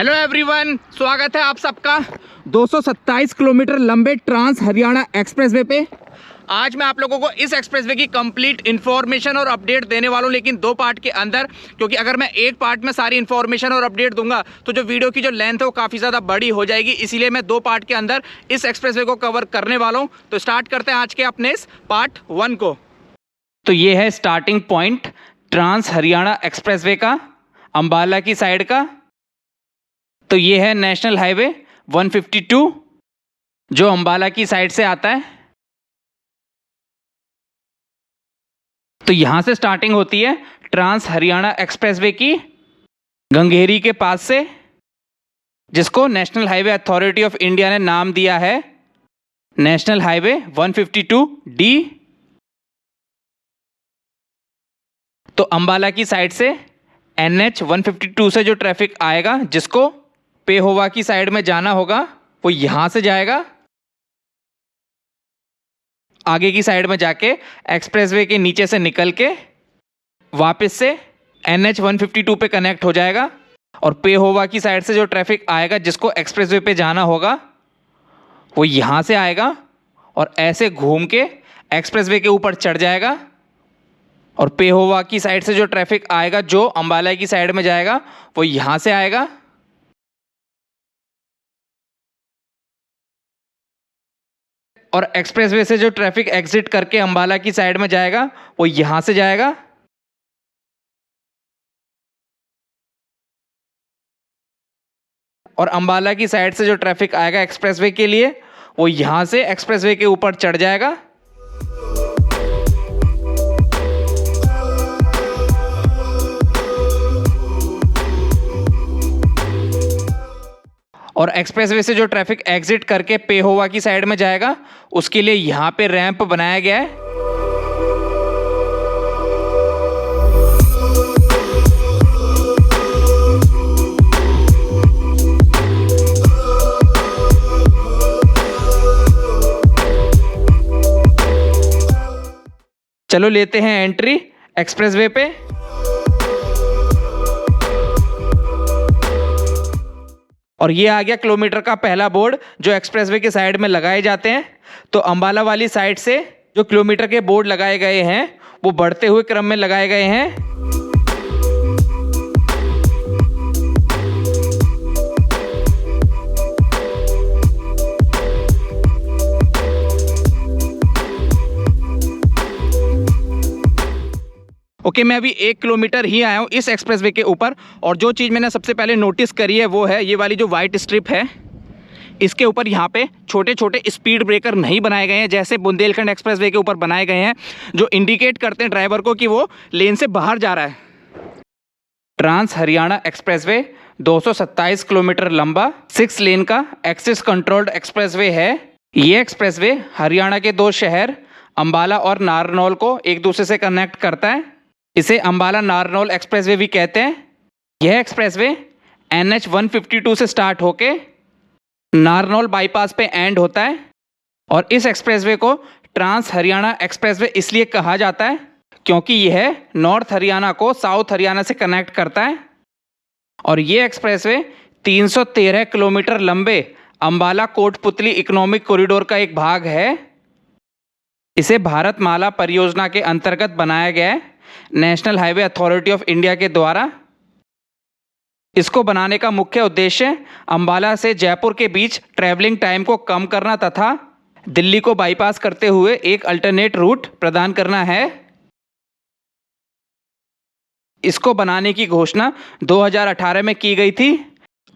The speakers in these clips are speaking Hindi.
हेलो एवरीवन, स्वागत है आप सबका 227 किलोमीटर लंबे ट्रांस हरियाणा एक्सप्रेसवे पे। आज मैं आप लोगों को इस एक्सप्रेसवे की कंप्लीट इन्फॉर्मेशन और अपडेट देने वाला हूँ, लेकिन दो पार्ट के अंदर, क्योंकि अगर मैं एक पार्ट में सारी इन्फॉर्मेशन और अपडेट दूंगा तो जो वीडियो की जो लेंथ है वो काफ़ी ज़्यादा बड़ी हो जाएगी। इसीलिए मैं दो पार्ट के अंदर इस एक्सप्रेसवे को कवर करने वाला हूँ। तो स्टार्ट करते हैं आज के अपने इस पार्ट 1 को। तो ये है starting point trans Haryana expressway का, अंबाला की साइड का। तो ये है नेशनल हाईवे 152 जो अंबाला की साइड से आता है। तो यहां से स्टार्टिंग होती है ट्रांस हरियाणा एक्सप्रेसवे की गंगेरी के पास से, जिसको national highway authority of India ने नाम दिया है नेशनल हाईवे 152D। तो अंबाला की साइड से NH 152 से जो ट्रैफिक आएगा, जिसको पेहोवा की साइड में जाना होगा, वो यहां से जाएगा। आगे की साइड में जाके एक्सप्रेसवे के नीचे से निकल के वापस से NH 152 पे कनेक्ट हो जाएगा। और पेहोवा की साइड से जो ट्रैफिक आएगा, जिसको एक्सप्रेसवे पे जाना होगा, वो यहां से आएगा और ऐसे घूम के एक्सप्रेसवे के ऊपर चढ़ जाएगा। और पेहोवा की साइड से जो ट्रैफिक आएगा, जो अंबाला की साइड में जाएगा, वो यहां से आएगा। और एक्सप्रेसवे से जो ट्रैफिक एग्जिट करके अंबाला की साइड में जाएगा, वो यहां से जाएगा। और अंबाला की साइड से जो ट्रैफिक आएगा एक्सप्रेसवे के लिए, वो यहां से एक्सप्रेसवे के ऊपर चढ़ जाएगा। और एक्सप्रेसवे से जो ट्रैफिक एग्जिट करके पेहोवा की साइड में जाएगा, उसके लिए यहाँ पे रैंप बनाया गया है। चलो लेते हैं एंट्री एक्सप्रेसवे पे। और ये आ गया किलोमीटर का पहला बोर्ड जो एक्सप्रेसवे के साइड में लगाए जाते हैं। तो अंबाला वाली साइड से जो किलोमीटर के बोर्ड लगाए गए हैं, वो बढ़ते हुए क्रम में लगाए गए हैं। ओके, मैं अभी 1 किलोमीटर ही आया हूँ इस एक्सप्रेसवे के ऊपर। और जो चीज़ मैंने सबसे पहले नोटिस करी है, वो है ये वाली जो वाइट स्ट्रिप है, इसके ऊपर यहाँ पे छोटे छोटे स्पीड ब्रेकर नहीं बनाए गए हैं, जैसे बुंदेलखंड एक्सप्रेसवे के ऊपर बनाए गए हैं, जो इंडिकेट करते हैं ड्राइवर को कि वो लेन से बाहर जा रहा है। ट्रांस हरियाणा एक्सप्रेसवे 227 किलोमीटर लंबा 6 लेन का एक्सिस कंट्रोल्ड एक्सप्रेसवे है। ये एक्सप्रेसवे हरियाणा के 2 शहर अंबाला और नारनौल को एक दूसरे से कनेक्ट करता है। इसे अंबाला नारनौल एक्सप्रेसवे भी कहते हैं। यह एक्सप्रेसवे NH 152 से स्टार्ट होके नारनौल बाईपास पे एंड होता है। और इस एक्सप्रेसवे को ट्रांस हरियाणा एक्सप्रेसवे इसलिए कहा जाता है क्योंकि यह नॉर्थ हरियाणा को साउथ हरियाणा से कनेक्ट करता है। और ये एक्सप्रेसवे 313 किलोमीटर लंबे अंबाला कोटपुतली इकोनॉमिक कॉरिडोर का एक भाग है। इसे भारतमाला परियोजना के अंतर्गत बनाया गया है national highway authority of India के द्वारा। इसको बनाने का मुख्य उद्देश्य अंबाला से जयपुर के बीच ट्रैवलिंग टाइम को कम करना तथा दिल्ली को बाईपास करते हुए एक अल्टरनेट रूट प्रदान करना है। इसको बनाने की घोषणा 2018 में की गई थी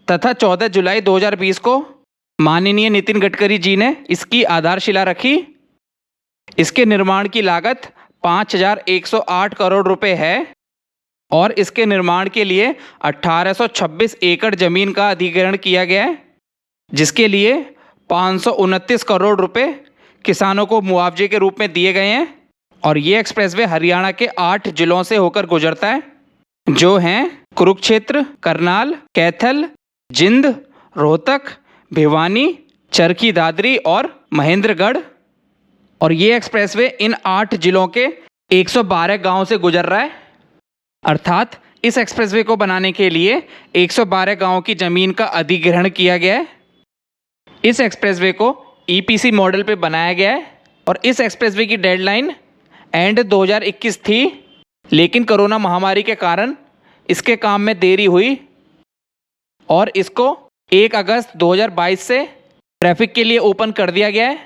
तथा 14 जुलाई 2020 को माननीय नितिन गडकरी जी ने इसकी आधारशिला रखी। इसके निर्माण की लागत 5,108 करोड़ रुपए है और इसके निर्माण के लिए 1826 एकड़ जमीन का अधिग्रहण किया गया है, जिसके लिए 529 करोड़ रुपए किसानों को मुआवजे के रूप में दिए गए हैं। और ये एक्सप्रेसवे हरियाणा के 8 जिलों से होकर गुजरता है, जो हैं कुरुक्षेत्र, करनाल, कैथल, जिंद, रोहतक, भिवानी, चरखी दादरी और महेंद्रगढ़। और ये एक्सप्रेसवे इन 8 जिलों के 112 गांव से गुजर रहा है। अर्थात इस एक्सप्रेसवे को बनाने के लिए 112 गांवों की ज़मीन का अधिग्रहण किया गया है। इस एक्सप्रेसवे को ईपीसी मॉडल पे बनाया गया है और इस एक्सप्रेसवे की डेडलाइन एंड 2021 थी, लेकिन कोरोना महामारी के कारण इसके काम में देरी हुई और इसको 1 अगस्त 2022 से ट्रैफिक के लिए ओपन कर दिया गया है।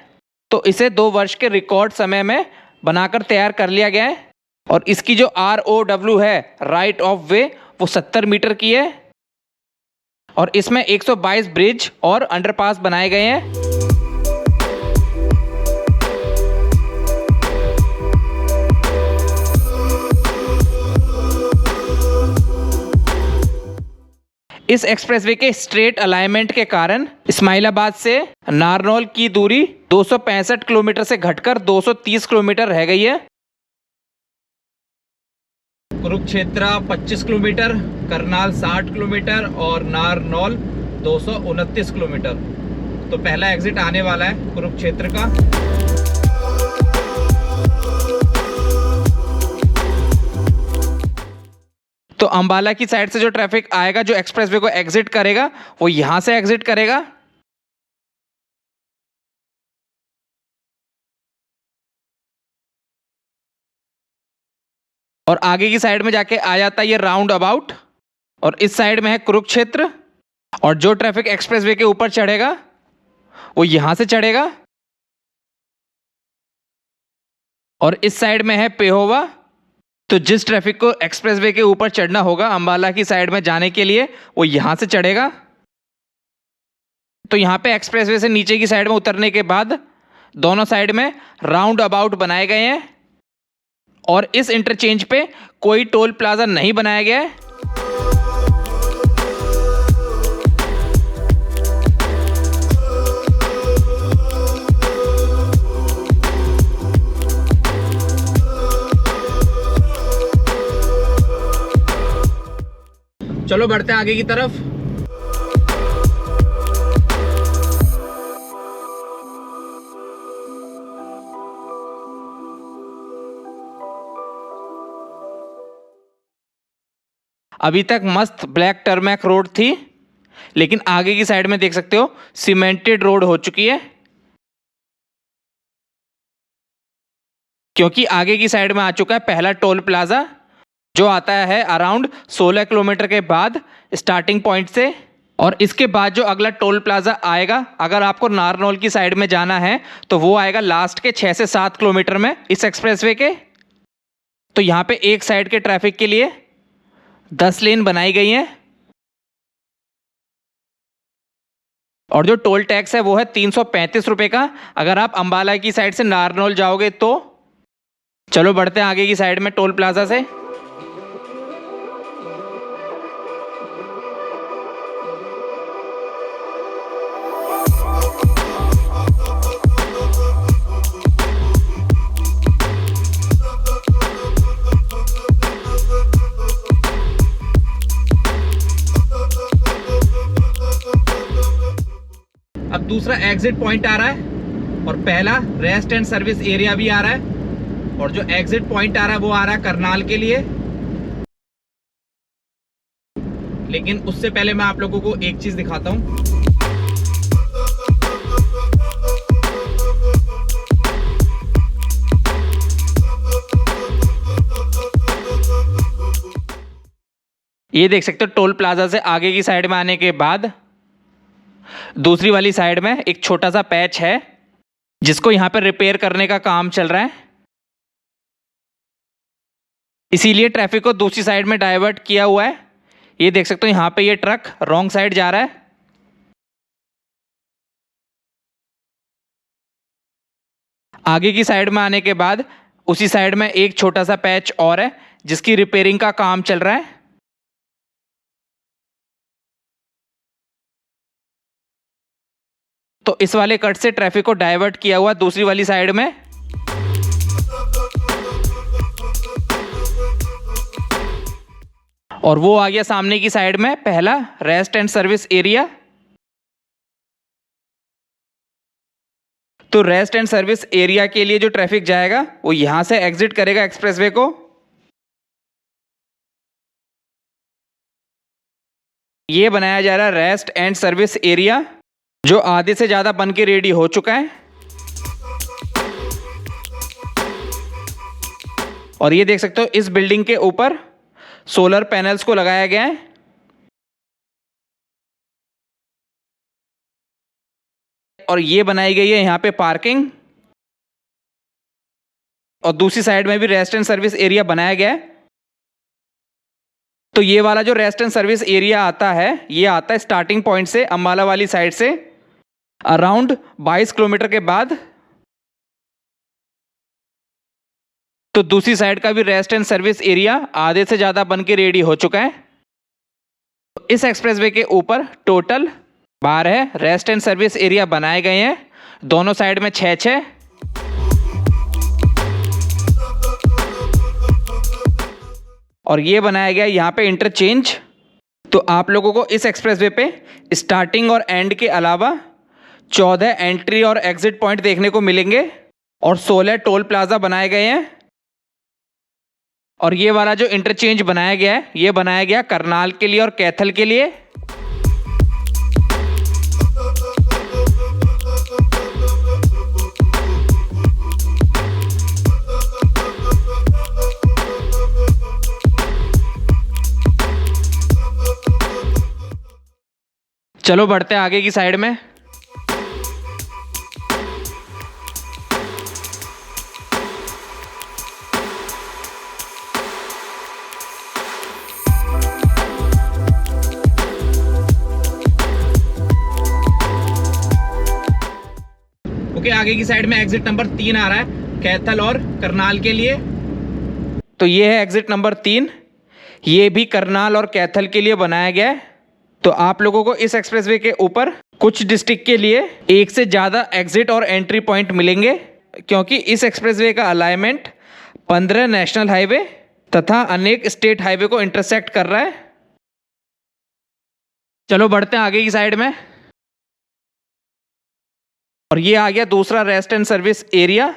तो इसे 2 वर्ष के रिकॉर्ड समय में बनाकर तैयार कर लिया गया है और इसकी जो ROW है, राइट ऑफ वे, वो 70 मीटर की है और इसमें 122 ब्रिज और अंडरपास बनाए गए हैं। इस एक्सप्रेसवे के स्ट्रेट अलाइनमेंट के कारण इस्माइलाबाद से नारनौल की दूरी 265 किलोमीटर से घटकर 230 किलोमीटर रह गई है। कुरुक्षेत्र 25 किलोमीटर, करनाल 60 किलोमीटर और नारनौल 229 किलोमीटर। तो पहला एग्जिट आने वाला है कुरुक्षेत्र का। तो अंबाला की साइड से जो ट्रैफिक आएगा, जो एक्सप्रेसवे को एग्जिट करेगा, वो यहां से एग्जिट करेगा और आगे की साइड में जाके आ जाता है ये राउंड अबाउट और इस साइड में है कुरुक्षेत्र। और जो ट्रैफिक एक्सप्रेसवे के ऊपर चढ़ेगा वो यहां से चढ़ेगा और इस साइड में है पेहोवा। तो जिस ट्रैफिक को एक्सप्रेसवे के ऊपर चढ़ना होगा अंबाला की साइड में जाने के लिए, वो यहां से चढ़ेगा। तो यहां पे एक्सप्रेसवे से नीचे की साइड में उतरने के बाद दोनों साइड में राउंड अबाउट बनाए गए हैं और इस इंटरचेंज पे कोई टोल प्लाजा नहीं बनाया गया है। चलो बढ़ते हैं आगे की तरफ। अभी तक मस्त ब्लैक टर्मैक रोड थी, लेकिन आगे की साइड में देख सकते हो सीमेंटेड रोड हो चुकी है, क्योंकि आगे की साइड में आ चुका है पहला टोल प्लाजा, जो आता है अराउंड 16 किलोमीटर के बाद स्टार्टिंग पॉइंट से। और इसके बाद जो अगला टोल प्लाजा आएगा, अगर आपको नारनौल की साइड में जाना है, तो वो आएगा लास्ट के 6 से 7 किलोमीटर में इस एक्सप्रेसवे के। तो यहाँ पे एक साइड के ट्रैफिक के लिए 10 लेन बनाई गई हैं और जो टोल टैक्स है वो है 335 रुपये का, अगर आप अंबाला की साइड से नारनौल जाओगे तो। चलो बढ़ते हैं आगे की साइड में टोल प्लाजा से। अब दूसरा एग्जिट पॉइंट आ रहा है और पहला रेस्ट एंड सर्विस एरिया भी आ रहा है और जो एग्जिट पॉइंट आ रहा है वो आ रहा है करनाल के लिए। लेकिन उससे पहले मैं आप लोगों को एक चीज दिखाता हूं। ये देख सकते हो टोल प्लाजा से आगे की साइड में आने के बाद दूसरी वाली साइड में एक छोटा सा पैच है जिसको यहां पर रिपेयर करने का काम चल रहा है, इसीलिए ट्रैफिक को दूसरी साइड में डाइवर्ट किया हुआ है। ये देख सकते हो यहां पे ये ट्रक रॉन्ग साइड जा रहा है। आगे की साइड में आने के बाद उसी साइड में एक छोटा सा पैच और है जिसकी रिपेयरिंग का काम चल रहा है। तो इस वाले कट से ट्रैफिक को डाइवर्ट किया हुआ दूसरी वाली साइड में। और वो आ गया सामने की साइड में पहला रेस्ट एंड सर्विस एरिया। तो रेस्ट एंड सर्विस एरिया के लिए जो ट्रैफिक जाएगा वो यहां से एग्जिट करेगा एक्सप्रेसवे को ये बनाया जा रहा है रेस्ट एंड सर्विस एरिया, जो आधे से ज़्यादा बन के रेडी हो चुका है। और ये देख सकते हो इस बिल्डिंग के ऊपर सोलर पैनल्स को लगाया गया है। और ये बनाई गई है यहाँ पे पार्किंग, और दूसरी साइड में भी रेस्ट एंड सर्विस एरिया बनाया गया है। तो ये वाला जो रेस्ट एंड सर्विस एरिया आता है, ये आता है स्टार्टिंग पॉइंट से अंबाला वाली साइड से अराउंड 22 किलोमीटर के बाद। तो दूसरी साइड का भी रेस्ट एंड सर्विस एरिया आधे से ज़्यादा बन के रेडी हो चुका है। इस एक्सप्रेसवे के ऊपर total 12 rest and service area बनाए गए हैं, दोनों साइड में 6-6। और ये बनाया गया यहाँ पे इंटरचेंज। तो आप लोगों को इस एक्सप्रेसवे पे स्टार्टिंग और एंड के अलावा 14 एंट्री और एग्जिट पॉइंट देखने को मिलेंगे, और 16 टोल प्लाजा बनाए गए हैं। और ये वाला जो इंटरचेंज बनाया गया है, ये बनाया गया करनाल के लिए और कैथल के लिए। चलो बढ़ते हैं आगे की साइड में। ओके, आगे की साइड में एग्जिट नंबर 3 आ रहा है कैथल और करनाल के लिए। तो ये है एग्जिट नंबर 3, ये भी करनाल और कैथल के लिए बनाया गया है। तो आप लोगों को इस एक्सप्रेसवे के ऊपर कुछ डिस्ट्रिक्ट के लिए एक से ज़्यादा एग्जिट और एंट्री पॉइंट मिलेंगे, क्योंकि इस एक्सप्रेसवे का अलाइनमेंट 15 नेशनल हाईवे तथा अनेक स्टेट हाईवे को इंटरसेक्ट कर रहा है। चलो बढ़ते हैं आगे की साइड में। और ये आ गया दूसरा रेस्ट एंड सर्विस एरिया,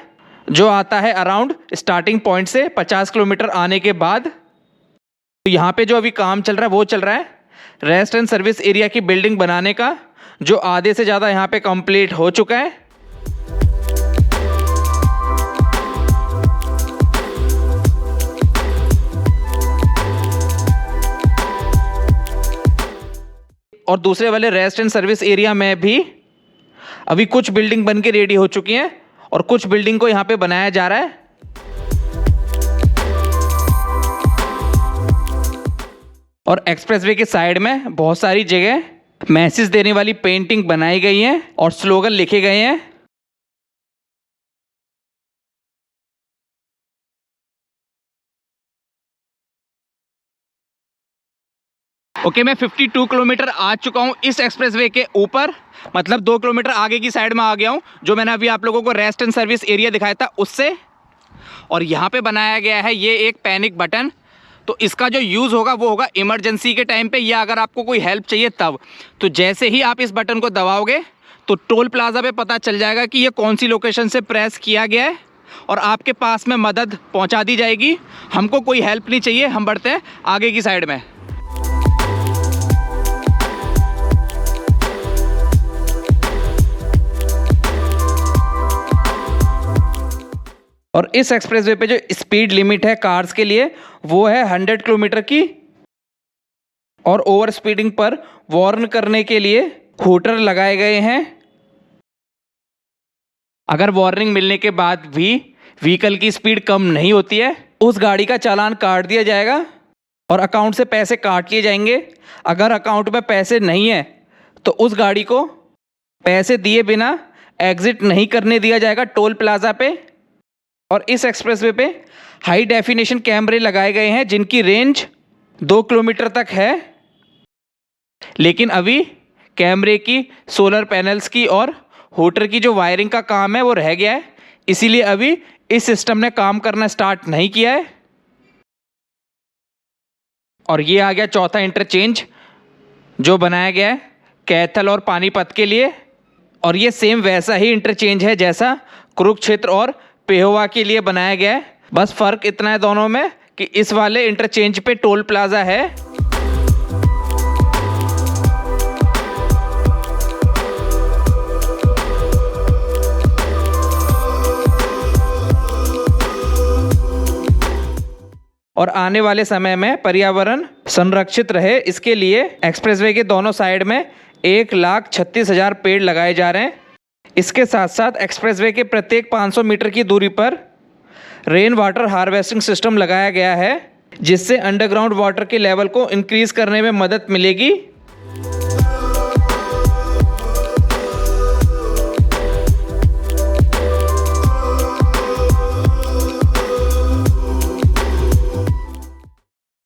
जो आता है अराउंड स्टार्टिंग पॉइंट से 50 किलोमीटर आने के बाद। तो यहाँ पे जो अभी काम चल रहा है वो चल रहा है रेस्ट एंड सर्विस एरिया की बिल्डिंग बनाने का, जो आधे से ज़्यादा यहाँ पे कंप्लीट हो चुका है। और दूसरे वाले रेस्ट एंड सर्विस एरिया में भी अभी कुछ बिल्डिंग बन के रेडी हो चुकी हैं, और कुछ बिल्डिंग को यहाँ पे बनाया जा रहा है। और एक्सप्रेसवे के साइड में बहुत सारी जगह मैसेज देने वाली पेंटिंग बनाई गई है और स्लोगन लिखे गए हैं। ओके, मैं 52 किलोमीटर आ चुका हूँ इस एक्सप्रेसवे के ऊपर, मतलब 2 किलोमीटर आगे की साइड में आ गया हूँ, जो मैंने अभी आप लोगों को रेस्ट एंड सर्विस एरिया दिखाया था उससे। और यहाँ पे बनाया गया है ये एक पैनिक बटन। तो इसका जो यूज़ होगा वो होगा इमरजेंसी के टाइम पे, या अगर आपको कोई हेल्प चाहिए तब। तो जैसे ही आप इस बटन को दबाओगे तो टोल प्लाजा पे पता चल जाएगा कि ये कौन सी लोकेशन से प्रेस किया गया है, और आपके पास में मदद पहुंचा दी जाएगी। हमको कोई हेल्प नहीं चाहिए, हम बढ़ते हैं आगे की साइड में। और इस एक्सप्रेसवे पे जो स्पीड लिमिट है कार्स के लिए वो है 100 किलोमीटर की, और ओवर स्पीडिंग पर वार्न करने के लिए हूटर लगाए गए हैं। अगर वार्निंग मिलने के बाद भी व्हीकल की स्पीड कम नहीं होती है, उस गाड़ी का चालान काट दिया जाएगा और अकाउंट से पैसे काट लिए जाएंगे। अगर अकाउंट में पैसे नहीं है तो उस गाड़ी को पैसे दिए बिना एग्जिट नहीं करने दिया जाएगा टोल प्लाजा पे। और इस एक्सप्रेसवे पे हाई डेफिनेशन कैमरे लगाए गए हैं, जिनकी रेंज 2 किलोमीटर तक है। लेकिन अभी कैमरे की, सोलर पैनल्स की और हूटर की जो वायरिंग का काम है वो रह गया है, इसीलिए अभी इस सिस्टम ने काम करना स्टार्ट नहीं किया है। और ये आ गया चौथा इंटरचेंज जो बनाया गया है कैथल और पानीपत के लिए। और ये सेम वैसा ही इंटरचेंज है जैसा कुरुक्षेत्र और पेहोवा के लिए बनाया गया है, बस फ़र्क इतना है दोनों में कि इस वाले इंटरचेंज पे टोल प्लाजा है। और आने वाले समय में पर्यावरण संरक्षित रहे, इसके लिए एक्सप्रेसवे के दोनों साइड में 1,36,000 पेड़ लगाए जा रहे हैं। इसके साथ साथ एक्सप्रेसवे के प्रत्येक 500 मीटर की दूरी पर रेन वाटर हार्वेस्टिंग सिस्टम लगाया गया है, जिससे अंडरग्राउंड वाटर के लेवल को इंक्रीज करने में मदद मिलेगी।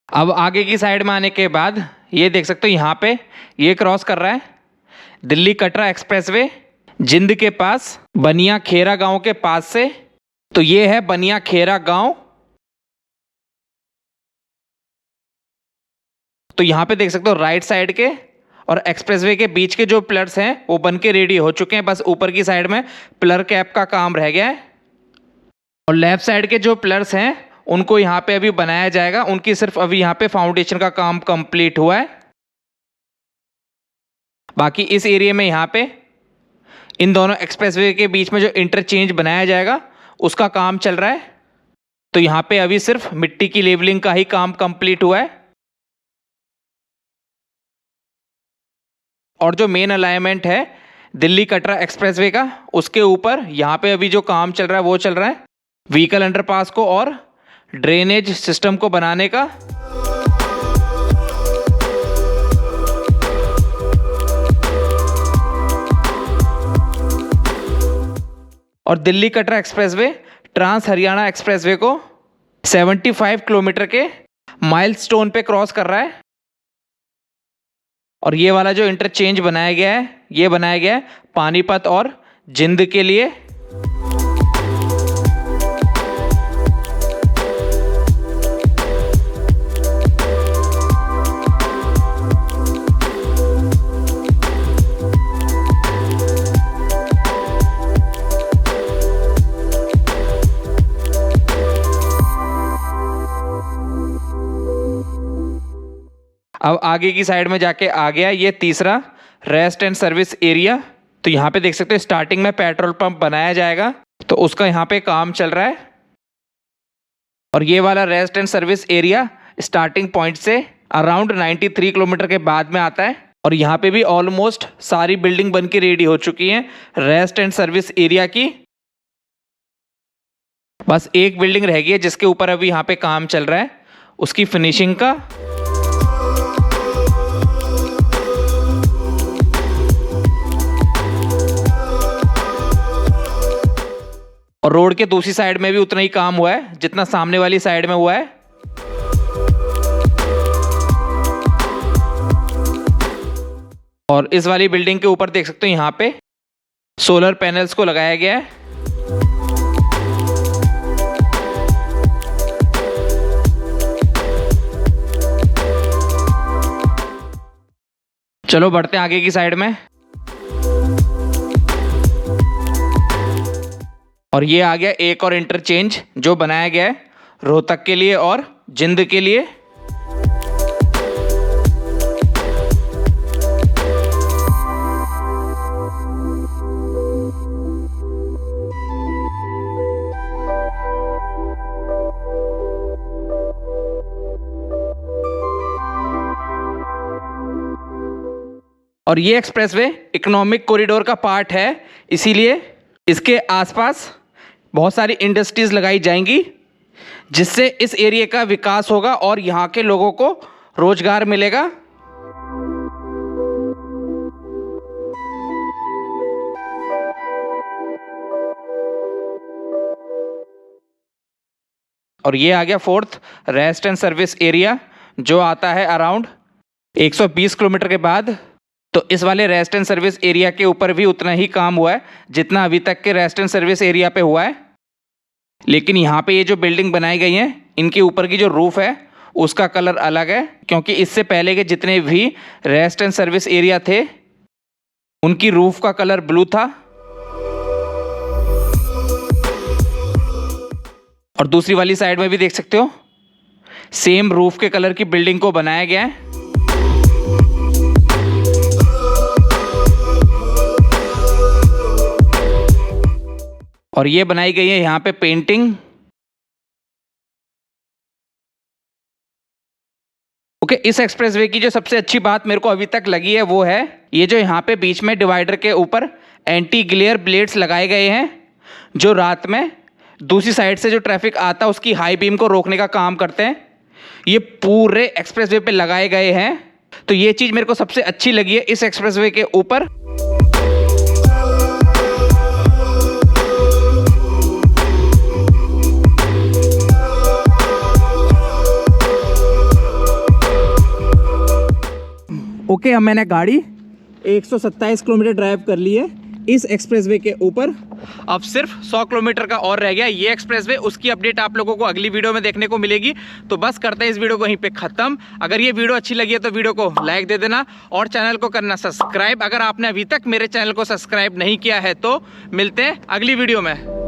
अब आगे की साइड में आने के बाद ये देख सकते हो, यहाँ पे ये क्रॉस कर रहा है दिल्ली कटरा एक्सप्रेसवे जिंद के पास बनिया खेरा गांव के पास से। तो ये है बनिया खेरा गांव। तो यहाँ पे देख सकते हो राइट साइड के और एक्सप्रेसवे के बीच के जो पिलर्स हैं वो बन के रेडी हो चुके हैं, बस ऊपर की साइड में पिलर कैप का काम रह गया है। और लेफ्ट साइड के जो पिलर्स हैं उनको यहाँ पे अभी बनाया जाएगा, उनकी सिर्फ अभी यहाँ पे फाउंडेशन का काम कंप्लीट हुआ है। बाकी इस एरिया में यहाँ पे इन दोनों एक्सप्रेसवे के बीच में जो इंटरचेंज बनाया जाएगा उसका काम चल रहा है। तो यहाँ पे अभी सिर्फ मिट्टी की लेवलिंग का ही काम कंप्लीट हुआ है। और जो मेन अलाइनमेंट है दिल्ली कटरा एक्सप्रेसवे का, उसके ऊपर यहाँ पे अभी जो काम चल रहा है वो चल रहा है व्हीकल अंडरपास को और ड्रेनेज सिस्टम को बनाने का। और Delhi Katra expressway trans Haryana expressway को 75 किलोमीटर के माइलस्टोन पे क्रॉस कर रहा है। और ये वाला जो इंटरचेंज बनाया गया है ये बनाया गया है पानीपत और जिंद के लिए। अब आगे की साइड में जाके आ गया ये तीसरा रेस्ट एंड सर्विस एरिया। तो यहाँ पे देख सकते हो स्टार्टिंग में पेट्रोल पंप बनाया जाएगा, तो उसका यहाँ पे काम चल रहा है। और ये वाला rest and service area starting point से अराउंड 93 किलोमीटर के बाद में आता है। और यहाँ पे भी ऑलमोस्ट सारी बिल्डिंग बन के रेडी हो चुकी हैं रेस्ट एंड सर्विस एरिया की। बस एक बिल्डिंग रह गई है जिसके ऊपर अभी यहाँ पे काम चल रहा है, उसकी फिनिशिंग का। और रोड के दूसरी साइड में भी उतना ही काम हुआ है जितना सामने वाली साइड में हुआ है। और इस वाली बिल्डिंग के ऊपर देख सकते हो यहाँ पे सोलर पैनल्स को लगाया गया है। चलो बढ़ते हैं आगे की साइड में। और ये आ गया एक और इंटरचेंज जो बनाया गया है रोहतक के लिए और जिंद के लिए। और ये एक्सप्रेसवे इकोनॉमिक कॉरिडोर का पार्ट है, इसीलिए इसके आसपास बहुत सारी इंडस्ट्रीज लगाई जाएंगी जिससे इस एरिया का विकास होगा और यहाँ के लोगों को रोजगार मिलेगा। और ये आ गया fourth rest and service area जो आता है अराउंड 120 किलोमीटर के बाद। तो इस वाले रेस्ट एंड सर्विस एरिया के ऊपर भी उतना ही काम हुआ है जितना अभी तक के रेस्ट एंड सर्विस एरिया पे हुआ है। लेकिन यहाँ पे ये जो बिल्डिंग बनाई गई है इनके ऊपर की जो रूफ है उसका कलर अलग है, क्योंकि इससे पहले के जितने भी रेस्ट एंड सर्विस एरिया थे उनकी रूफ का कलर ब्लू था। और दूसरी वाली साइड में भी देख सकते हो सेम रूफ के कलर की बिल्डिंग को बनाया गया है। और ये बनाई गई है यहाँ पे पेंटिंग ओके, इस एक्सप्रेसवे की जो सबसे अच्छी बात मेरे को अभी तक लगी है वो है ये जो यहाँ पे बीच में डिवाइडर के ऊपर एंटी ग्लेयर ब्लेड्स लगाए गए हैं, जो रात में दूसरी साइड से जो ट्रैफिक आता है उसकी हाई बीम को रोकने का काम करते हैं। ये पूरे एक्सप्रेसवे पे लगाए गए हैं, तो ये चीज़ मेरे को सबसे अच्छी लगी है इस एक्सप्रेसवे के ऊपर। ओके, अब मैंने गाड़ी 127 किलोमीटर ड्राइव कर ली है इस एक्सप्रेसवे के ऊपर। अब सिर्फ 100 किलोमीटर का और रह गया ये एक्सप्रेसवे। उसकी अपडेट आप लोगों को अगली वीडियो में देखने को मिलेगी। तो बस करते हैं इस वीडियो को यहीं पे ख़त्म। अगर ये वीडियो अच्छी लगी है तो वीडियो को लाइक दे देना और चैनल को करना सब्सक्राइब। अगर आपने अभी तक मेरे चैनल को सब्सक्राइब नहीं किया है तो मिलते हैं अगली वीडियो में।